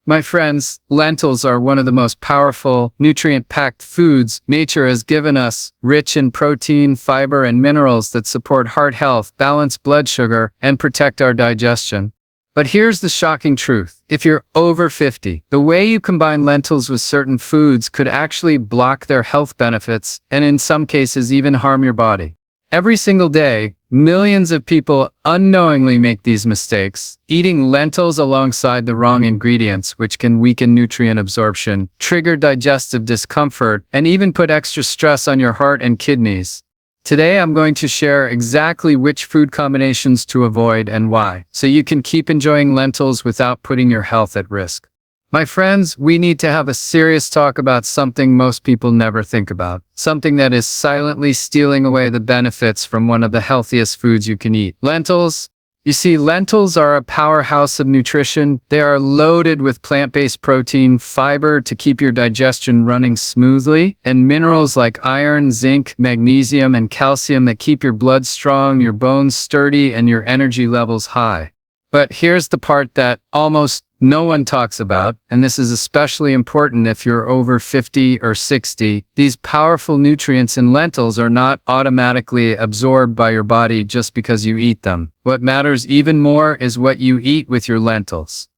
My friends, lentils are one of the most powerful, nutrient-packed foods nature has given us, rich in protein, fiber, and minerals that support heart health, balance blood sugar, and protect our digestion. But here's the shocking truth. If you're over 50, the way you combine lentils with certain foods could actually block their health benefits and in some cases even harm your body. Every single day, millions of people unknowingly make these mistakes, eating lentils alongside the wrong ingredients, which can weaken nutrient absorption, trigger digestive discomfort, and even put extra stress on your heart and kidneys. Today, I'm going to share exactly which food combinations to avoid and why, so you can keep enjoying lentils without putting your health at risk. My friends, we need to have a serious talk about something most people never think about, something that is silently stealing away the benefits from one of the healthiest foods you can eat. Lentils. You see, lentils are a powerhouse of nutrition. They are loaded with plant-based protein, fiber to keep your digestion running smoothly, and minerals like iron, zinc, magnesium, and calcium that keep your blood strong, your bones sturdy, and your energy levels high. But here's the part that almost no one talks about, and this is especially important if you're over 50 or 60. These powerful nutrients in lentils are not automatically absorbed by your body just because you eat them. What matters even more is what you eat with your lentils.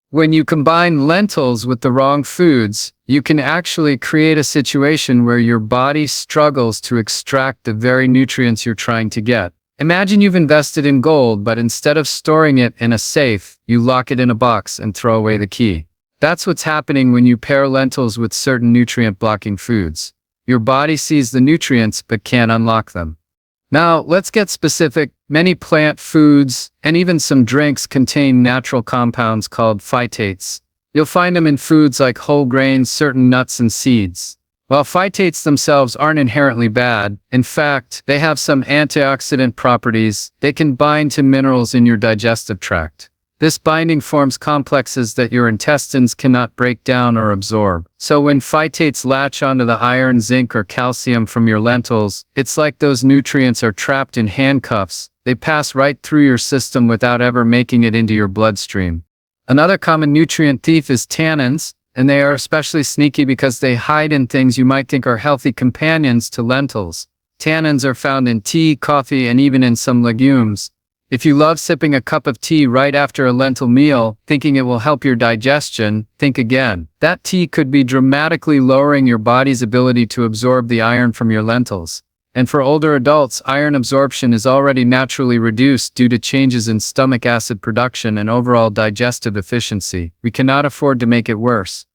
When you combine lentils with the wrong foods, you can actually create a situation where your body struggles to extract the very nutrients you're trying to get. Imagine you've invested in gold, but instead of storing it in a safe, you lock it in a box and throw away the key. That's what's happening when you pair lentils with certain nutrient-blocking foods. Your body sees the nutrients but can't unlock them. Now, let's get specific. Many plant foods and even some drinks contain natural compounds called phytates. You'll find them in foods like whole grains, certain nuts, and seeds. While phytates themselves aren't inherently bad, in fact, they have some antioxidant properties. They can bind to minerals in your digestive tract. This binding forms complexes that your intestines cannot break down or absorb. So when phytates latch onto the iron, zinc, or calcium from your lentils, it's like those nutrients are trapped in handcuffs. They pass right through your system without ever making it into your bloodstream. Another common nutrient thief is tannins. And they are especially sneaky because they hide in things you might think are healthy companions to lentils. Tannins are found in tea, coffee, and even in some legumes. If you love sipping a cup of tea right after a lentil meal, thinking it will help your digestion, think again. That tea could be dramatically lowering your body's ability to absorb the iron from your lentils. And for older adults, iron absorption is already naturally reduced due to changes in stomach acid production and overall digestive efficiency. We cannot afford to make it worse.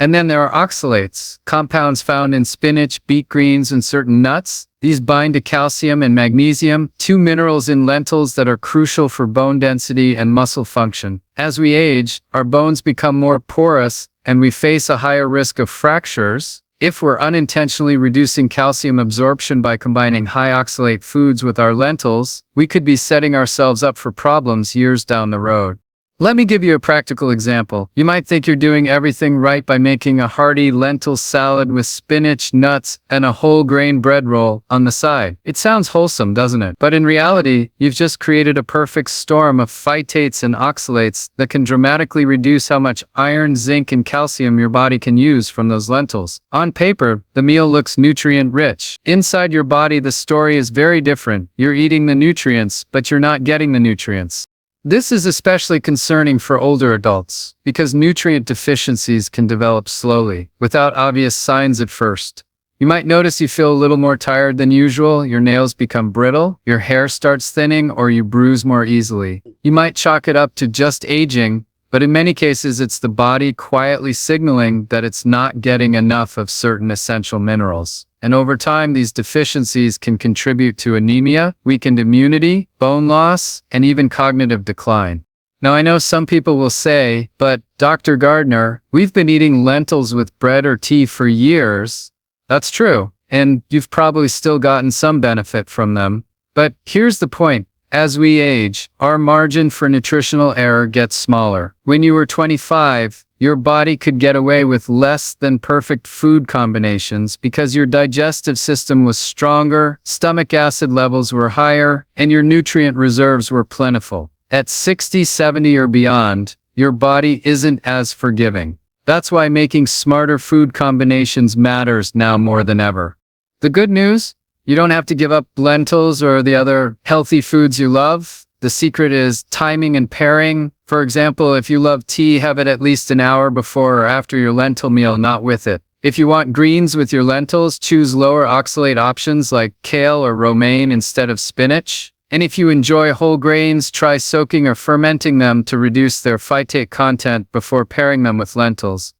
And then there are oxalates, compounds found in spinach, beet greens, and certain nuts. These bind to calcium and magnesium, two minerals in lentils that are crucial for bone density and muscle function. As we age, our bones become more porous, and we face a higher risk of fractures. If we're unintentionally reducing calcium absorption by combining high oxalate foods with our lentils, we could be setting ourselves up for problems years down the road. Let me give you a practical example. You might think you're doing everything right by making a hearty lentil salad with spinach, nuts, and a whole grain bread roll on the side. It sounds wholesome, doesn't it? But in reality, you've just created a perfect storm of phytates and oxalates that can dramatically reduce how much iron, zinc, and calcium your body can use from those lentils. On paper, the meal looks nutrient-rich. Inside your body, the story is very different. You're eating the nutrients, but you're not getting the nutrients. This is especially concerning for older adults, because nutrient deficiencies can develop slowly, without obvious signs at first. You might notice you feel a little more tired than usual, your nails become brittle, your hair starts thinning, or you bruise more easily. You might chalk it up to just aging, but in many cases it's the body quietly signaling that it's not getting enough of certain essential minerals. And over time, these deficiencies can contribute to anemia, weakened immunity, bone loss, and even cognitive decline. Now, I know some people will say, but Dr. Gardner, we've been eating lentils with bread or tea for years. That's true, and you've probably still gotten some benefit from them. But here's the point. As we age, our margin for nutritional error gets smaller. When you were 25, your body could get away with less than perfect food combinations because your digestive system was stronger, stomach acid levels were higher, and your nutrient reserves were plentiful. At 60, 70, or beyond, your body isn't as forgiving. That's why making smarter food combinations matters now more than ever. The good news? You don't have to give up lentils or the other healthy foods you love. The secret is timing and pairing. For example, if you love tea, have it at least an hour before or after your lentil meal, not with it. If you want greens with your lentils, choose lower oxalate options like kale or romaine instead of spinach. And if you enjoy whole grains, try soaking or fermenting them to reduce their phytate content before pairing them with lentils.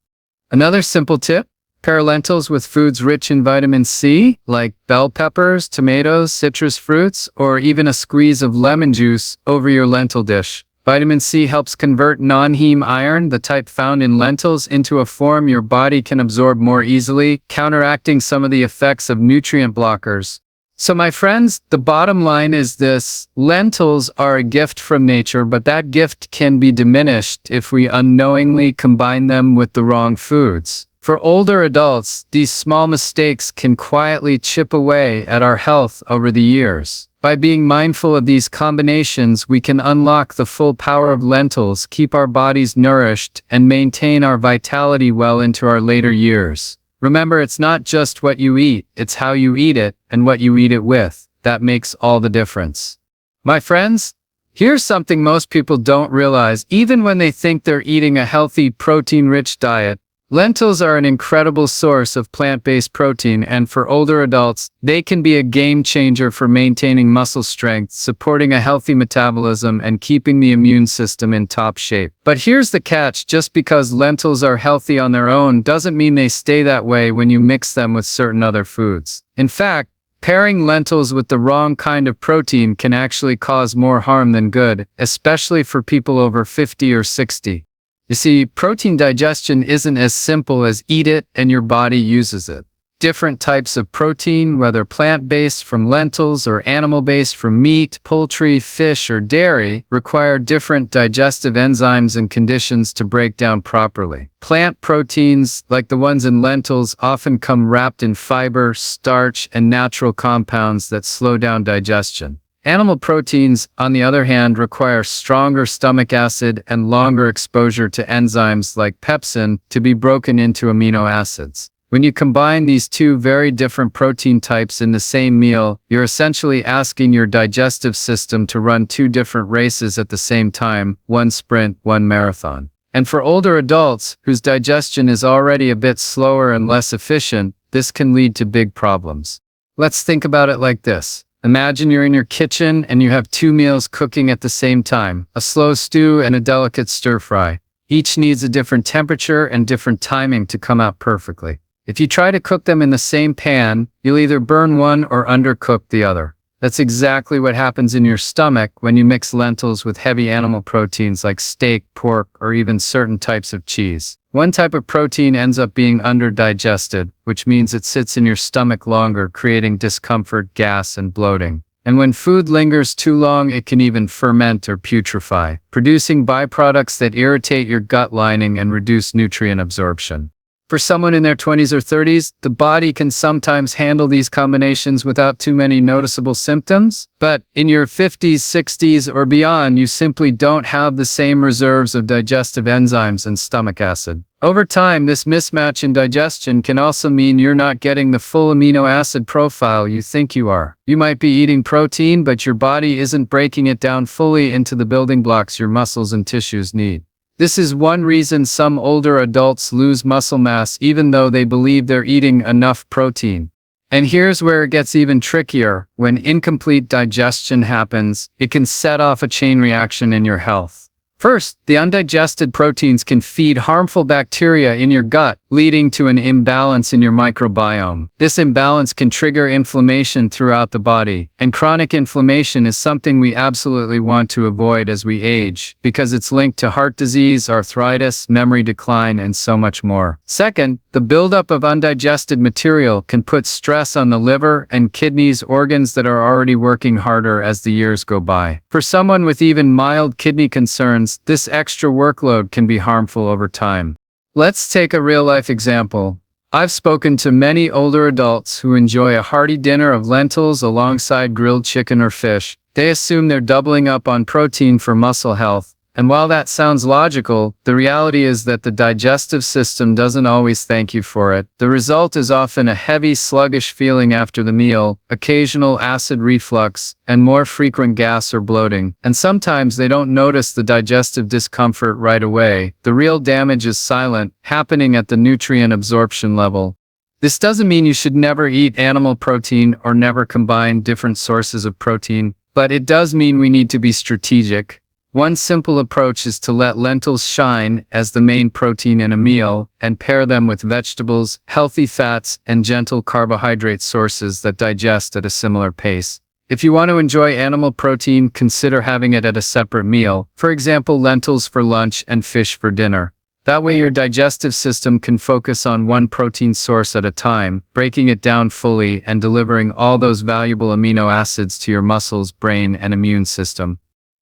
Another simple tip: pair lentils with foods rich in vitamin C, like bell peppers, tomatoes, citrus fruits, or even a squeeze of lemon juice over your lentil dish. Vitamin C helps convert non-heme iron, the type found in lentils, into a form your body can absorb more easily, counteracting some of the effects of nutrient blockers. So my friends, the bottom line is this: lentils are a gift from nature, but that gift can be diminished if we unknowingly combine them with the wrong foods. For older adults, these small mistakes can quietly chip away at our health over the years. By being mindful of these combinations, we can unlock the full power of lentils, keep our bodies nourished, and maintain our vitality well into our later years. Remember, it's not just what you eat, it's how you eat it and what you eat it with. That makes all the difference. My friends, here's something most people don't realize. Even when they think they're eating a healthy, protein-rich diet, lentils are an incredible source of plant-based protein, and for older adults, they can be a game changer for maintaining muscle strength, supporting a healthy metabolism, and keeping the immune system in top shape. But here's the catch: just because lentils are healthy on their own doesn't mean they stay that way when you mix them with certain other foods. In fact, pairing lentils with the wrong kind of protein can actually cause more harm than good, especially for people over 50 or 60. You see, protein digestion isn't as simple as eat it and your body uses it. Different types of protein, whether plant-based from lentils or animal-based from meat, poultry, fish, or dairy, require different digestive enzymes and conditions to break down properly. Plant proteins, like the ones in lentils, often come wrapped in fiber, starch, and natural compounds that slow down digestion. Animal proteins, on the other hand, require stronger stomach acid and longer exposure to enzymes like pepsin to be broken into amino acids. When you combine these two very different protein types in the same meal, you're essentially asking your digestive system to run two different races at the same time: one sprint, one marathon. And for older adults, whose digestion is already a bit slower and less efficient, this can lead to big problems. Let's think about it like this. Imagine you're in your kitchen and you have two meals cooking at the same time: a slow stew and a delicate stir-fry. Each needs a different temperature and different timing to come out perfectly. If you try to cook them in the same pan, you'll either burn one or undercook the other. That's exactly what happens in your stomach when you mix lentils with heavy animal proteins like steak, pork, or even certain types of cheese. One type of protein ends up being underdigested, which means it sits in your stomach longer, creating discomfort, gas, and bloating. And when food lingers too long, it can even ferment or putrefy, producing byproducts that irritate your gut lining and reduce nutrient absorption. For someone in their 20s or 30s, the body can sometimes handle these combinations without too many noticeable symptoms. But in your 50s, 60s, or beyond, you simply don't have the same reserves of digestive enzymes and stomach acid. Over time, this mismatch in digestion can also mean you're not getting the full amino acid profile you think you are. You might be eating protein, but your body isn't breaking it down fully into the building blocks your muscles and tissues need. This is one reason some older adults lose muscle mass even though they believe they're eating enough protein. And here's where it gets even trickier. When incomplete digestion happens, it can set off a chain reaction in your health. First, the undigested proteins can feed harmful bacteria in your gut, leading to an imbalance in your microbiome. This imbalance can trigger inflammation throughout the body, and chronic inflammation is something we absolutely want to avoid as we age, because it's linked to heart disease, arthritis, memory decline, and so much more. Second, the buildup of undigested material can put stress on the liver and kidneys, organs that are already working harder as the years go by. For someone with even mild kidney concerns, this extra workload can be harmful over time. Let's take a real-life example. I've spoken to many older adults who enjoy a hearty dinner of lentils alongside grilled chicken or fish. They assume they're doubling up on protein for muscle health, And while that sounds logical, the reality is that the digestive system doesn't always thank you for it. The result is often a heavy, sluggish feeling after the meal, occasional acid reflux, and more frequent gas or bloating. And sometimes they don't notice the digestive discomfort right away. The real damage is silent, happening at the nutrient absorption level. This doesn't mean you should never eat animal protein or never combine different sources of protein, but it does mean we need to be strategic. One simple approach is to let lentils shine as the main protein in a meal and pair them with vegetables, healthy fats, and gentle carbohydrate sources that digest at a similar pace. If you want to enjoy animal protein, consider having it at a separate meal, for example, lentils for lunch and fish for dinner. That way your digestive system can focus on one protein source at a time, breaking it down fully and delivering all those valuable amino acids to your muscles, brain, and immune system.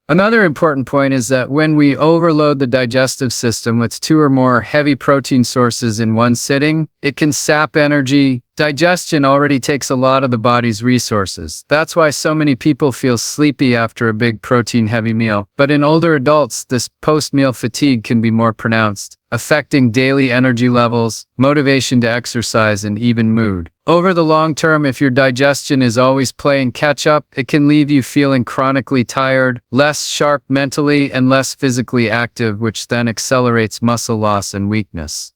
Another important point is that when we overload the digestive system with 2 or more heavy protein sources in one sitting, it can sap energy. Digestion already takes a lot of the body's resources. That's why so many people feel sleepy after a big protein-heavy meal. But in older adults, this post-meal fatigue can be more pronounced, affecting daily energy levels, motivation to exercise, and even mood. Over the long term, if your digestion is always playing catch-up, it can leave you feeling chronically tired, less sharp mentally, and less physically active, which then accelerates muscle loss and weakness.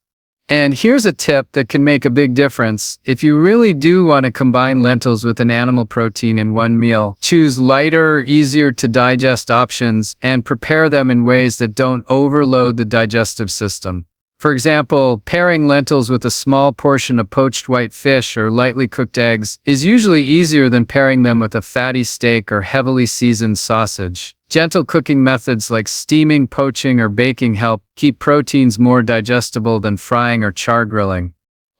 And here's a tip that can make a big difference. If you really do want to combine lentils with an animal protein in one meal, choose lighter, easier to digest options and prepare them in ways that don't overload the digestive system. For example, pairing lentils with a small portion of poached white fish or lightly cooked eggs is usually easier than pairing them with a fatty steak or heavily seasoned sausage. Gentle cooking methods like steaming, poaching, or baking help keep proteins more digestible than frying or char grilling.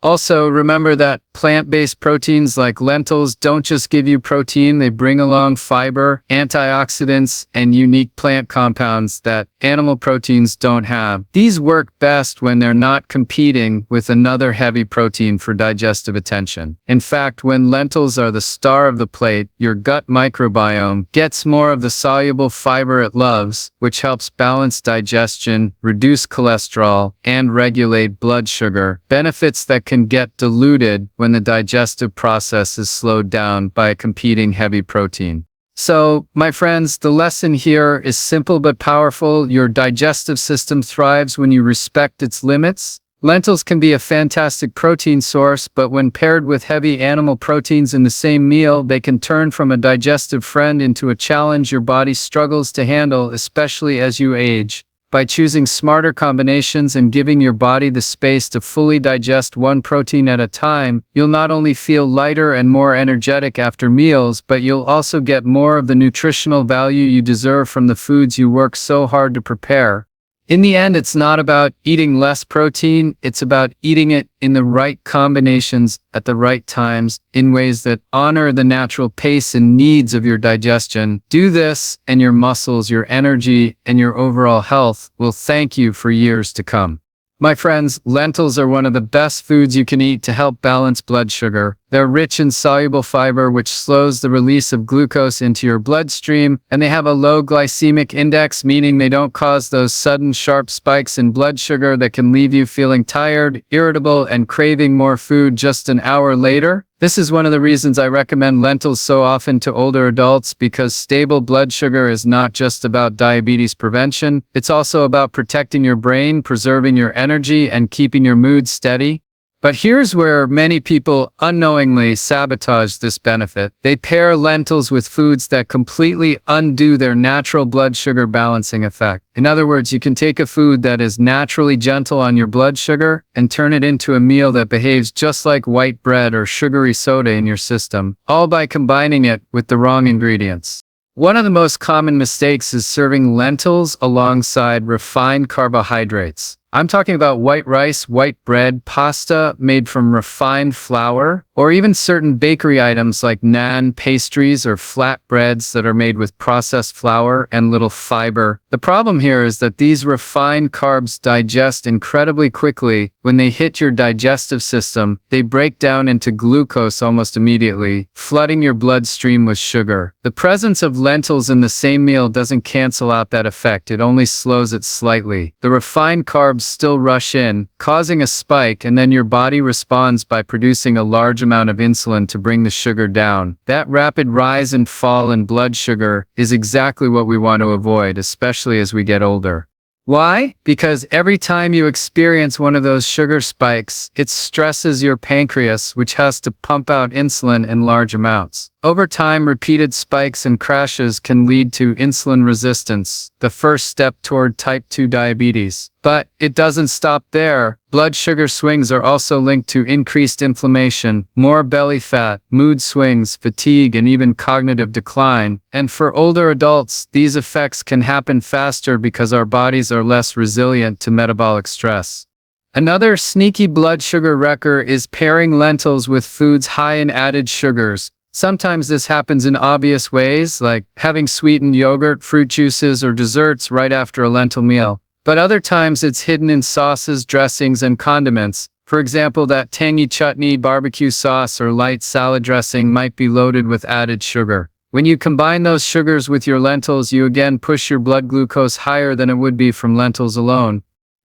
Also, remember that plant-based proteins like lentils don't just give you protein, they bring along fiber, antioxidants, and unique plant compounds that animal proteins don't have. These work best when they're not competing with another heavy protein for digestive attention. In fact, when lentils are the star of the plate, your gut microbiome gets more of the soluble fiber it loves, which helps balance digestion, reduce cholesterol, and regulate blood sugar, benefits that can get diluted when the digestive process is slowed down by a competing heavy protein. So, my friends, the lesson here is simple but powerful. Your digestive system thrives when you respect its limits. Lentils can be a fantastic protein source, but when paired with heavy animal proteins in the same meal, they can turn from a digestive friend into a challenge your body struggles to handle, especially as you age. By choosing smarter combinations and giving your body the space to fully digest one protein at a time, you'll not only feel lighter and more energetic after meals, but you'll also get more of the nutritional value you deserve from the foods you work so hard to prepare. In the end, it's not about eating less protein, it's about eating it in the right combinations at the right times in ways that honor the natural pace and needs of your digestion. Do this, and your muscles, your energy, and your overall health will thank you for years to come. My friends, lentils are one of the best foods you can eat to help balance blood sugar. They're rich in soluble fiber, which slows the release of glucose into your bloodstream, and they have a low glycemic index, meaning they don't cause those sudden sharp spikes in blood sugar that can leave you feeling tired, irritable, and craving more food just an hour later. This is one of the reasons I recommend lentils so often to older adults, because stable blood sugar is not just about diabetes prevention, it's also about protecting your brain, preserving your energy, and keeping your mood steady. But here's where many people unknowingly sabotage this benefit. They pair lentils with foods that completely undo their natural blood sugar balancing effect. In other words, you can take a food that is naturally gentle on your blood sugar and turn it into a meal that behaves just like white bread or sugary soda in your system, all by combining it with the wrong ingredients. One of the most common mistakes is serving lentils alongside refined carbohydrates. I'm talking about white rice, white bread, pasta made from refined flour, or even certain bakery items like naan, pastries, or flatbreads that are made with processed flour and little fiber. The problem here is that these refined carbs digest incredibly quickly. When they hit your digestive system, they break down into glucose almost immediately, flooding your bloodstream with sugar. The presence of lentils in the same meal doesn't cancel out that effect, it only slows it slightly. The refined carbs still rush in, causing a spike, and then your body responds by producing a large amount of insulin to bring the sugar down. That rapid rise and fall in blood sugar is exactly what we want to avoid, especially as we get older. Why? Because every time you experience one of those sugar spikes, it stresses your pancreas, which has to pump out insulin in large amounts. Over time, repeated spikes and crashes can lead to insulin resistance, the first step toward type 2 diabetes. But it doesn't stop there. Blood sugar swings are also linked to increased inflammation, more belly fat, mood swings, fatigue, and even cognitive decline. And for older adults, these effects can happen faster because our bodies are less resilient to metabolic stress. Another sneaky blood sugar wrecker is pairing lentils with foods high in added sugars. Sometimes this happens in obvious ways, like having sweetened yogurt, fruit juices, or desserts right after a lentil meal. But other times it's hidden in sauces, dressings, and condiments. For example, that tangy chutney, barbecue sauce, or light salad dressing might be loaded with added sugar. When you combine those sugars with your lentils, you again push your blood glucose higher than it would be from lentils alone.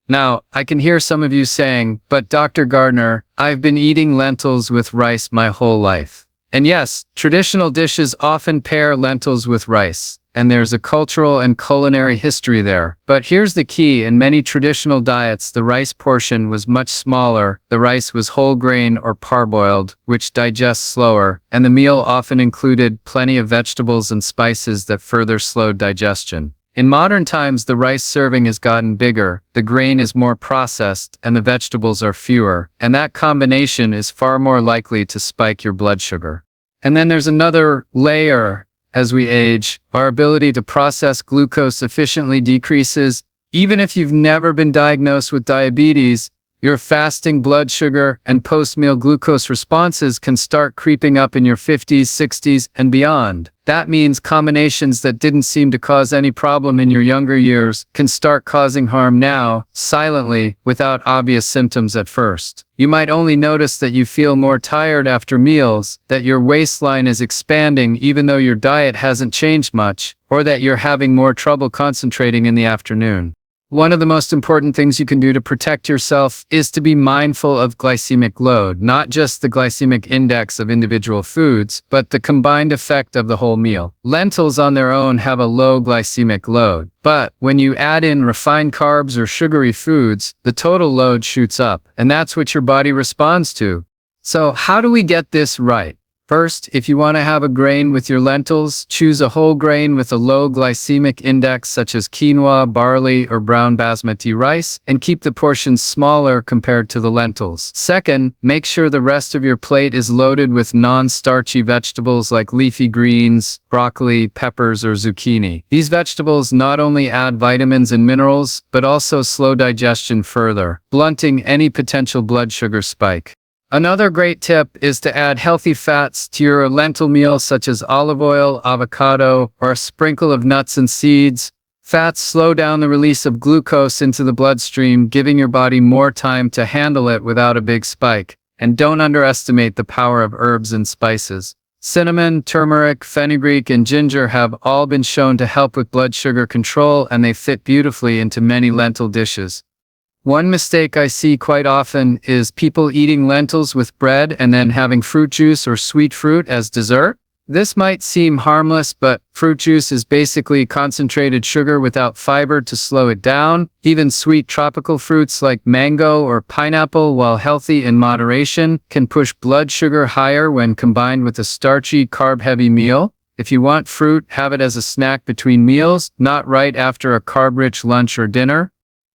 Now, I can hear some of you saying, "But Dr. Gardner, I've been eating lentils with rice my whole life." And yes, traditional dishes often pair lentils with rice, and there's a cultural and culinary history there. But here's the key: in many traditional diets, the rice portion was much smaller. The rice was whole grain or parboiled, which digests slower, and the meal often included plenty of vegetables and spices that further slowed digestion. In modern times, the rice serving has gotten bigger, the grain is more processed, and the vegetables are fewer, and that combination is far more likely to spike your blood sugar. And then there's another layer. As we age, our ability to process glucose efficiently decreases. Even if you've never been diagnosed with diabetes, your fasting blood sugar and post-meal glucose responses can start creeping up in your 50s, 60s, and beyond. That means combinations that didn't seem to cause any problem in your younger years can start causing harm now, silently, without obvious symptoms at first. You might only notice that you feel more tired after meals, that your waistline is expanding even though your diet hasn't changed much, or that you're having more trouble concentrating in the afternoon. One of the most important things you can do to protect yourself is to be mindful of glycemic load, not just the glycemic index of individual foods, but the combined effect of the whole meal. Lentils on their own have a low glycemic load, but when you add in refined carbs or sugary foods, the total load shoots up, and that's what your body responds to. So how do we get this right? First, if you want to have a grain with your lentils, choose a whole grain with a low glycemic index such as quinoa, barley, or brown basmati rice, and keep the portions smaller compared to the lentils. Second, make sure the rest of your plate is loaded with non-starchy vegetables like leafy greens, broccoli, peppers, or zucchini. These vegetables not only add vitamins and minerals, but also slow digestion further, blunting any potential blood sugar spike. Another great tip is to add healthy fats to your lentil meal, such as olive oil, avocado, or a sprinkle of nuts and seeds. Fats slow down the release of glucose into the bloodstream, giving your body more time to handle it without a big spike. And don't underestimate the power of herbs and spices. Cinnamon, turmeric, fenugreek, and ginger have all been shown to help with blood sugar control, and they fit beautifully into many lentil dishes. One mistake I see quite often is people eating lentils with bread and then having fruit juice or sweet fruit as dessert. This might seem harmless, but fruit juice is basically concentrated sugar without fiber to slow it down. Even sweet tropical fruits like mango or pineapple, while healthy in moderation, can push blood sugar higher when combined with a starchy, carb-heavy meal. If you want fruit, have it as a snack between meals, not right after a carb-rich lunch or dinner.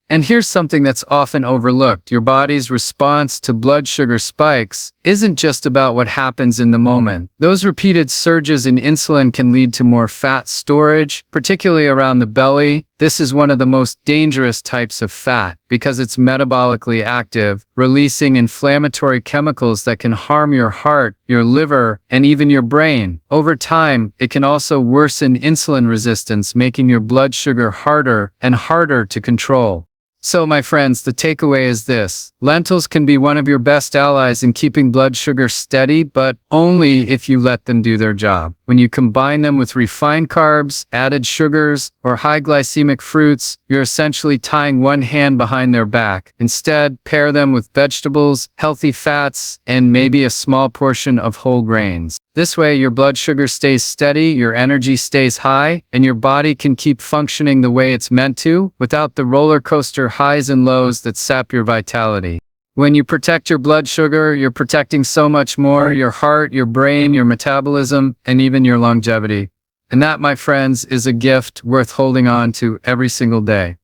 And here's something that's often overlooked: your body's response to blood sugar spikes isn't just about what happens in the moment. Those repeated surges in insulin can lead to more fat storage, particularly around the belly. This is one of the most dangerous types of fat because it's metabolically active, releasing inflammatory chemicals that can harm your heart, your liver, and even your brain. Over time, it can also worsen insulin resistance, making your blood sugar harder and harder to control. So, my friends, the takeaway is this. Lentils can be one of your best allies in keeping blood sugar steady, but only if you let them do their job. When you combine them with refined carbs, added sugars, or high glycemic fruits, you're essentially tying one hand behind their back. Instead, pair them with vegetables, healthy fats, and maybe a small portion of whole grains. This way, your blood sugar stays steady, your energy stays high, and your body can keep functioning the way it's meant to, without the roller coaster highs and lows that sap your vitality. When you protect your blood sugar, you're protecting so much more: your heart, your brain, your metabolism, and even your longevity. And that, my friends, is a gift worth holding on to every single day.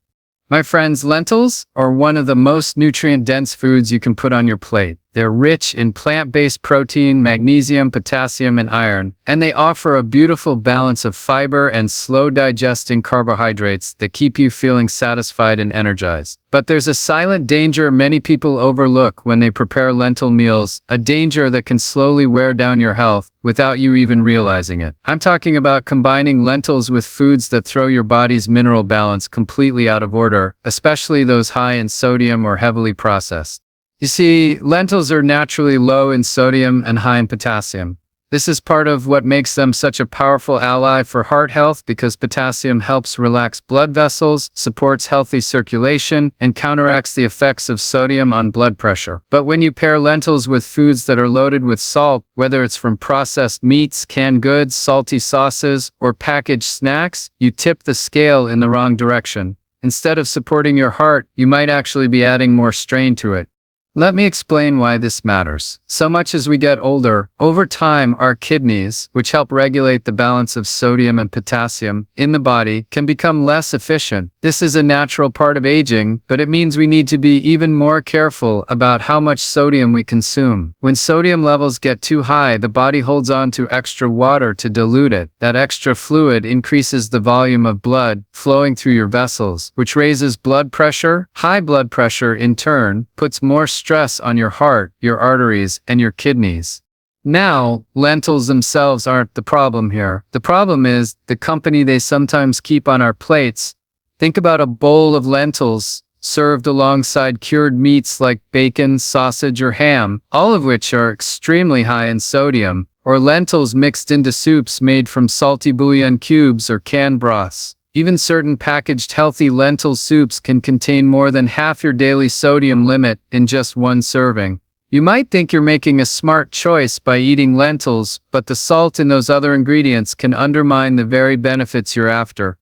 My friends, lentils are one of the most nutrient-dense foods you can put on your plate. They're rich in plant-based protein, magnesium, potassium, and iron, and they offer a beautiful balance of fiber and slow-digesting carbohydrates that keep you feeling satisfied and energized. But there's a silent danger many people overlook when they prepare lentil meals, a danger that can slowly wear down your health without you even realizing it. I'm talking about combining lentils with foods that throw your body's mineral balance completely out of order, especially those high in sodium or heavily processed. You see, lentils are naturally low in sodium and high in potassium. This is part of what makes them such a powerful ally for heart health, because potassium helps relax blood vessels, supports healthy circulation, and counteracts the effects of sodium on blood pressure. But when you pair lentils with foods that are loaded with salt, whether it's from processed meats, canned goods, salty sauces, or packaged snacks, you tip the scale in the wrong direction. Instead of supporting your heart, you might actually be adding more strain to it. Let me explain why this matters. So much as we get older, over time, our kidneys, which help regulate the balance of sodium and potassium in the body, can become less efficient. This is a natural part of aging, but it means we need to be even more careful about how much sodium we consume. When sodium levels get too high, the body holds on to extra water to dilute it. That extra fluid increases the volume of blood flowing through your vessels, which raises blood pressure. High blood pressure, in turn, puts more stress on your heart, your arteries, and your kidneys. Now, lentils themselves aren't the problem here. The problem is the company they sometimes keep on our plates. Think about a bowl of lentils served alongside cured meats like bacon, sausage, or ham, all of which are extremely high in sodium, or lentils mixed into soups made from salty bouillon cubes or canned broths. Even certain packaged healthy lentil soups can contain more than half your daily sodium limit in just one serving. You might think you're making a smart choice by eating lentils, but the salt in those other ingredients can undermine the very benefits you're after.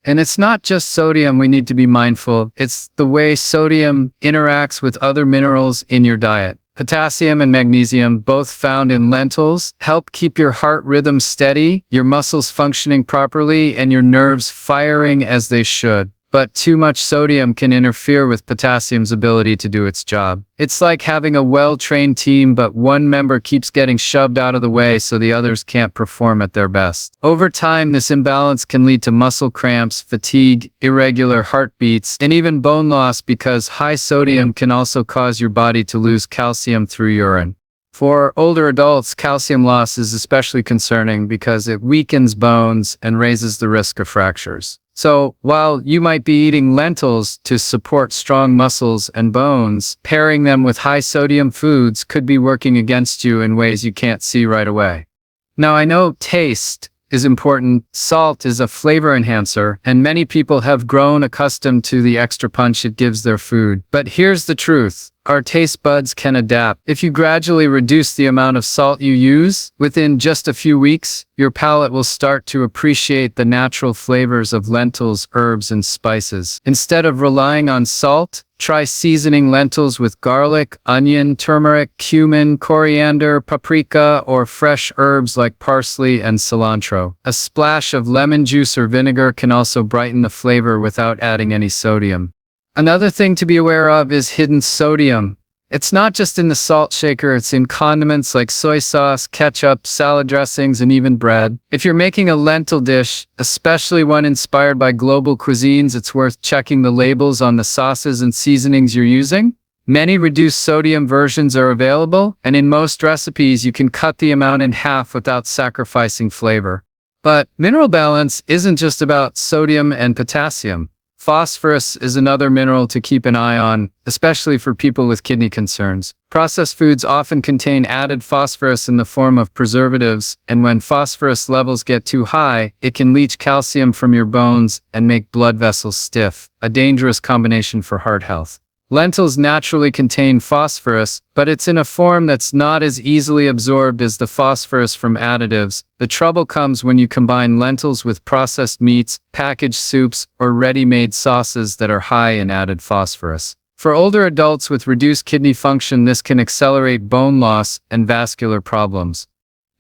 And it's not just sodium we need to be mindful, it's the way sodium interacts with other minerals in your diet. Potassium and magnesium, both found in lentils, help keep your heart rhythm steady, your muscles functioning properly, and your nerves firing as they should. But too much sodium can interfere with potassium's ability to do its job. It's like having a well-trained team, but one member keeps getting shoved out of the way so the others can't perform at their best. Over time, this imbalance can lead to muscle cramps, fatigue, irregular heartbeats, and even bone loss, because high sodium can also cause your body to lose calcium through urine. For older adults, calcium loss is especially concerning because it weakens bones and raises the risk of fractures. So, while you might be eating lentils to support strong muscles and bones, pairing them with high-sodium foods could be working against you in ways you can't see right away. Now, I know taste is important. Salt is a flavor enhancer, and many people have grown accustomed to the extra punch it gives their food. But here's the truth. Our taste buds can adapt. If you gradually reduce the amount of salt you use, within just a few weeks, your palate will start to appreciate the natural flavors of lentils, herbs, and spices. Instead of relying on salt, try seasoning lentils with garlic, onion, turmeric, cumin, coriander, paprika, or fresh herbs like parsley and cilantro. A splash of lemon juice or vinegar can also brighten the flavor without adding any sodium. Another thing to be aware of is hidden sodium. It's not just in the salt shaker, it's in condiments like soy sauce, ketchup, salad dressings, and even bread. If you're making a lentil dish, especially one inspired by global cuisines, it's worth checking the labels on the sauces and seasonings you're using. Many reduced sodium versions are available, and in most recipes you can cut the amount in half without sacrificing flavor. But mineral balance isn't just about sodium and potassium. Phosphorus is another mineral to keep an eye on, especially for people with kidney concerns. Processed foods often contain added phosphorus in the form of preservatives, and when phosphorus levels get too high, it can leach calcium from your bones and make blood vessels stiff, a dangerous combination for heart health. Lentils naturally contain phosphorus, but it's in a form that's not as easily absorbed as the phosphorus from additives. The trouble comes when you combine lentils with processed meats, packaged soups, or ready-made sauces that are high in added phosphorus. For older adults with reduced kidney function, this can accelerate bone loss and vascular problems.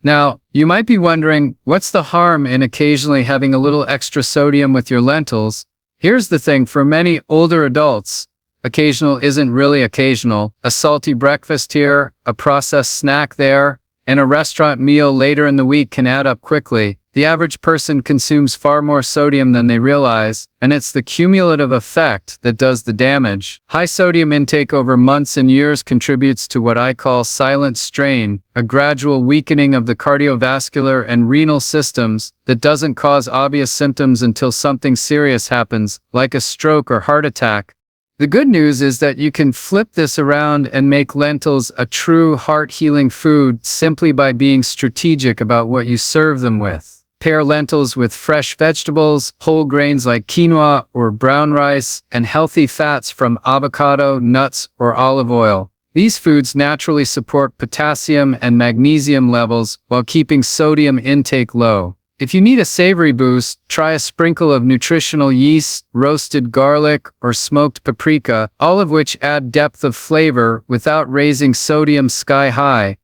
Now, you might be wondering, what's the harm in occasionally having a little extra sodium with your lentils? Here's the thing, for many older adults, occasional isn't really occasional. A salty breakfast here, a processed snack there, and a restaurant meal later in the week can add up quickly. The average person consumes far more sodium than they realize, and it's the cumulative effect that does the damage. High sodium intake over months and years contributes to what I call silent strain, a gradual weakening of the cardiovascular and renal systems that doesn't cause obvious symptoms until something serious happens, like a stroke or heart attack. The good news is that you can flip this around and make lentils a true heart-healing food simply by being strategic about what you serve them with. Pair lentils with fresh vegetables, whole grains like quinoa or brown rice, and healthy fats from avocado, nuts, or olive oil. These foods naturally support potassium and magnesium levels while keeping sodium intake low. If you need a savory boost, try a sprinkle of nutritional yeast, roasted garlic, or smoked paprika, all of which add depth of flavor without raising sodium sky high.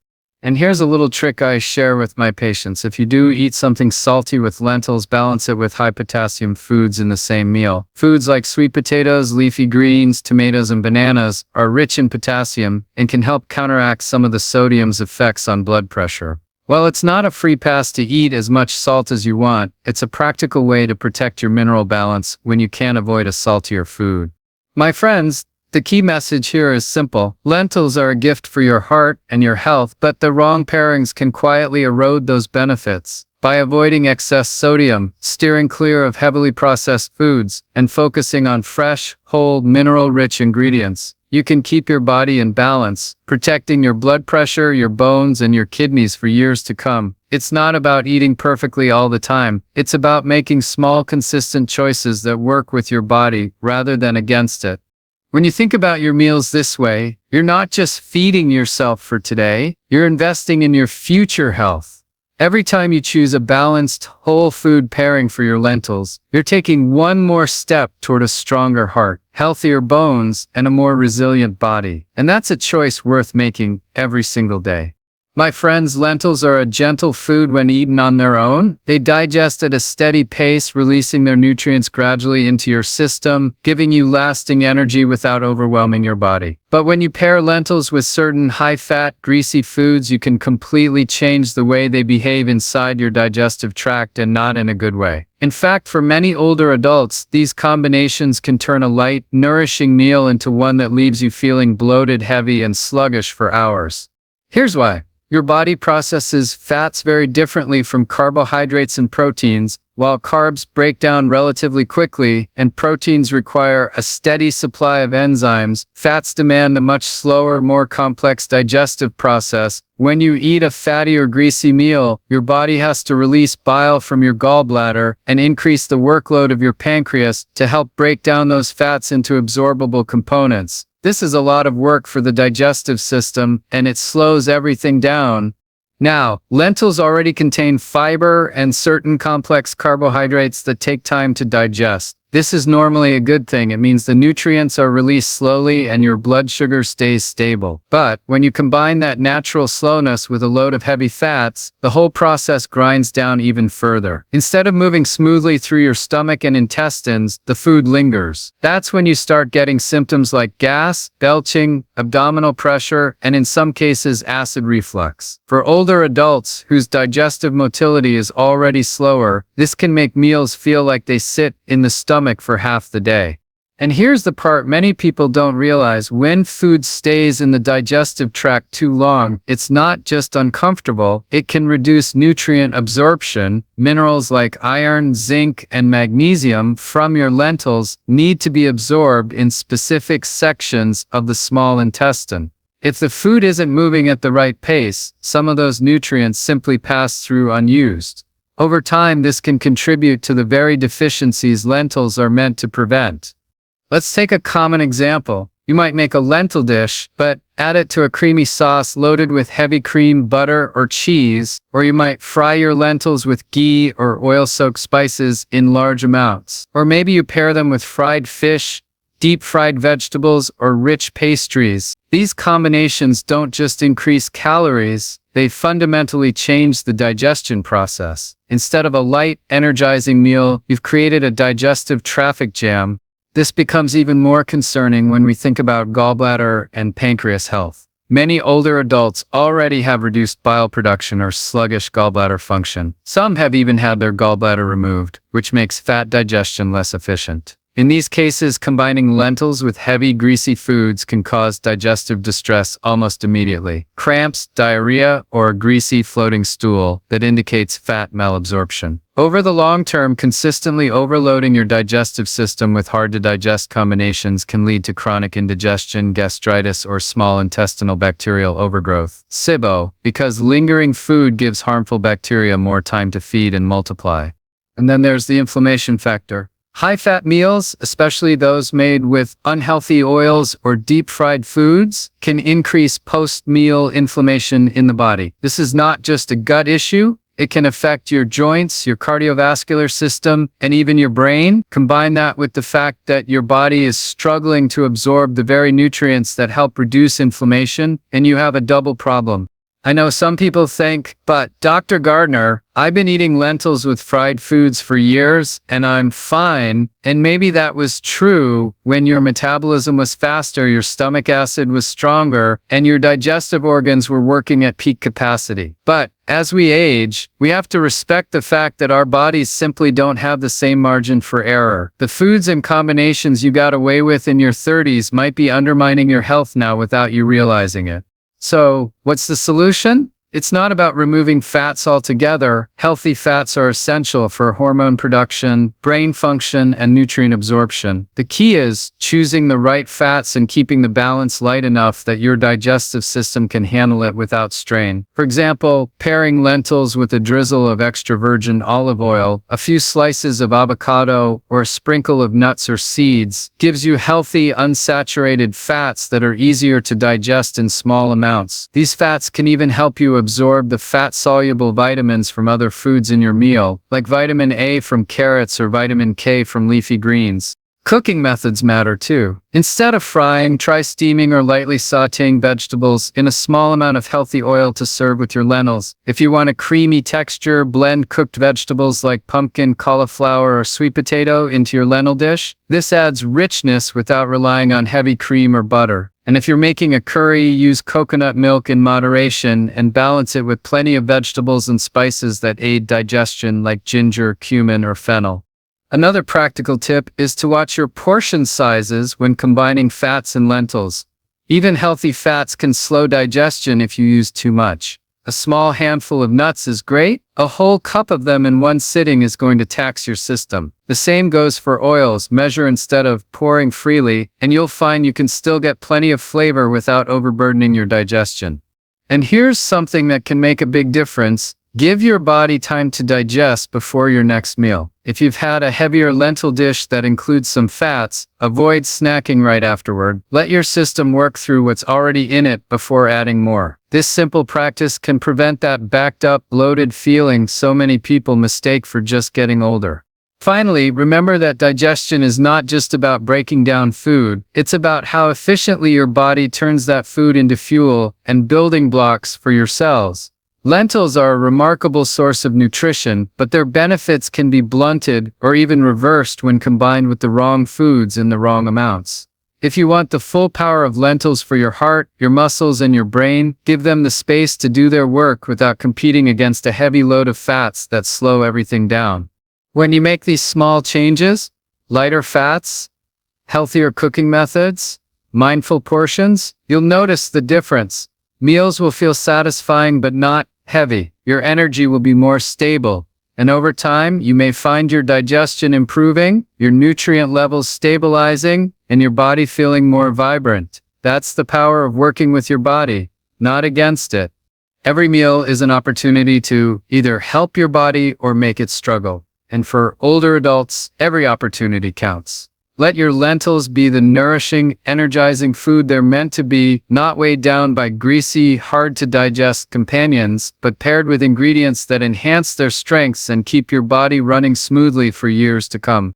And here's a little trick I share with my patients. If you do eat something salty with lentils, balance it with high potassium foods in the same meal. Foods like sweet potatoes, leafy greens, tomatoes, and bananas are rich in potassium and can help counteract some of the sodium's effects on blood pressure. While it's not a free pass to eat as much salt as you want, it's a practical way to protect your mineral balance when you can't avoid a saltier food. My friends, the key message here is simple. Lentils are a gift for your heart and your health, but the wrong pairings can quietly erode those benefits. By avoiding excess sodium, steering clear of heavily processed foods, and focusing on fresh, whole, mineral-rich ingredients, you can keep your body in balance, protecting your blood pressure, your bones, and your kidneys for years to come. It's not about eating perfectly all the time. It's about making small, consistent choices that work with your body rather than against it. When you think about your meals this way, you're not just feeding yourself for today, you're investing in your future health. Every time you choose a balanced, whole food pairing for your lentils, you're taking one more step toward a stronger heart, healthier bones, and a more resilient body. And that's a choice worth making every single day. My friends, lentils are a gentle food when eaten on their own. They digest at a steady pace, releasing their nutrients gradually into your system, giving you lasting energy without overwhelming your body. But when you pair lentils with certain high-fat, greasy foods, you can completely change the way they behave inside your digestive tract, and not in a good way. In fact, for many older adults, these combinations can turn a light, nourishing meal into one that leaves you feeling bloated, heavy, and sluggish for hours. Here's why. Your body processes fats very differently from carbohydrates and proteins. While carbs break down relatively quickly and proteins require a steady supply of enzymes, fats demand a much slower, more complex digestive process. When you eat a fatty or greasy meal, your body has to release bile from your gallbladder and increase the workload of your pancreas to help break down those fats into absorbable components. This is a lot of work for the digestive system, and it slows everything down. Now, lentils already contain fiber and certain complex carbohydrates that take time to digest. This is normally a good thing. It means the nutrients are released slowly and your blood sugar stays stable. But when you combine that natural slowness with a load of heavy fats, the whole process grinds down even further. Instead of moving smoothly through your stomach and intestines, the food lingers. That's when you start getting symptoms like gas, belching, abdominal pressure, and in some cases acid reflux. For older adults whose digestive motility is already slower, this can make meals feel like they sit in the stomach for half the day. And here's the part many people don't realize: when food stays in the digestive tract too long, it's not just uncomfortable, it can reduce nutrient absorption. Minerals like iron, zinc, and magnesium from your lentils need to be absorbed in specific sections of the small intestine. If the food isn't moving at the right pace, some of those nutrients simply pass through unused. Over time, this can contribute to the very deficiencies lentils are meant to prevent. Let's take a common example. You might make a lentil dish, but add it to a creamy sauce loaded with heavy cream, butter, or cheese, or you might fry your lentils with ghee or oil-soaked spices in large amounts. Or maybe you pair them with fried fish, deep-fried vegetables, or rich pastries. These combinations don't just increase calories, they fundamentally change the digestion process. Instead of a light, energizing meal, you've created a digestive traffic jam. This becomes even more concerning when we think about gallbladder and pancreas health. Many older adults already have reduced bile production or sluggish gallbladder function. Some have even had their gallbladder removed, which makes fat digestion less efficient. In these cases, combining lentils with heavy, greasy foods can cause digestive distress almost immediately. Cramps, diarrhea, or a greasy floating stool that indicates fat malabsorption. Over the long term, consistently overloading your digestive system with hard-to-digest combinations can lead to chronic indigestion, gastritis, or small intestinal bacterial overgrowth. SIBO, because lingering food gives harmful bacteria more time to feed and multiply. And then there's the inflammation factor. High-fat meals, especially those made with unhealthy oils or deep-fried foods, can increase post-meal inflammation in the body. This is not just a gut issue. It can affect your joints, your cardiovascular system, and even your brain. Combine that with the fact that your body is struggling to absorb the very nutrients that help reduce inflammation, and you have a double problem. I know some people think, but Dr. Gardner, I've been eating lentils with fried foods for years and I'm fine. And maybe that was true when your metabolism was faster, your stomach acid was stronger, and your digestive organs were working at peak capacity. But as we age, we have to respect the fact that our bodies simply don't have the same margin for error. The foods and combinations you got away with in your 30s might be undermining your health now without you realizing it. So, what's the solution? It's not about removing fats altogether. Healthy fats are essential for hormone production, brain function, and nutrient absorption. The key is choosing the right fats and keeping the balance light enough that your digestive system can handle it without strain. For example, pairing lentils with a drizzle of extra virgin olive oil, a few slices of avocado, or a sprinkle of nuts or seeds gives you healthy, unsaturated fats that are easier to digest in small amounts. These fats can even help you absorb the fat-soluble vitamins from other foods in your meal, like vitamin A from carrots or vitamin K from leafy greens. Cooking methods matter too. Instead of frying, try steaming or lightly sautéing vegetables in a small amount of healthy oil to serve with your lentils. If you want a creamy texture, blend cooked vegetables like pumpkin, cauliflower, or sweet potato into your lentil dish. This adds richness without relying on heavy cream or butter. And if you're making a curry, use coconut milk in moderation and balance it with plenty of vegetables and spices that aid digestion like ginger, cumin, or fennel. Another practical tip is to watch your portion sizes when combining fats and lentils. Even healthy fats can slow digestion if you use too much. A small handful of nuts is great. A whole cup of them in one sitting is going to tax your system. The same goes for oils. Measure instead of pouring freely, and you'll find you can still get plenty of flavor without overburdening your digestion. And here's something that can make a big difference. Give your body time to digest before your next meal. If you've had a heavier lentil dish that includes some fats, avoid snacking right afterward. Let your system work through what's already in it before adding more. This simple practice can prevent that backed up, bloated feeling so many people mistake for just getting older. Finally, remember that digestion is not just about breaking down food, it's about how efficiently your body turns that food into fuel and building blocks for your cells. Lentils are a remarkable source of nutrition, but their benefits can be blunted or even reversed when combined with the wrong foods in the wrong amounts. If you want the full power of lentils for your heart, your muscles, and your brain, give them the space to do their work without competing against a heavy load of fats that slow everything down. When you make these small changes, lighter fats, healthier cooking methods, mindful portions, you'll notice the difference. Meals will feel satisfying but not heavy. Your energy will be more stable. And over time, you may find your digestion improving, your nutrient levels stabilizing, and your body feeling more vibrant. That's the power of working with your body, not against it. Every meal is an opportunity to either help your body or make it struggle. And for older adults, every opportunity counts. Let your lentils be the nourishing, energizing food they're meant to be, not weighed down by greasy, hard-to-digest companions, but paired with ingredients that enhance their strengths and keep your body running smoothly for years to come.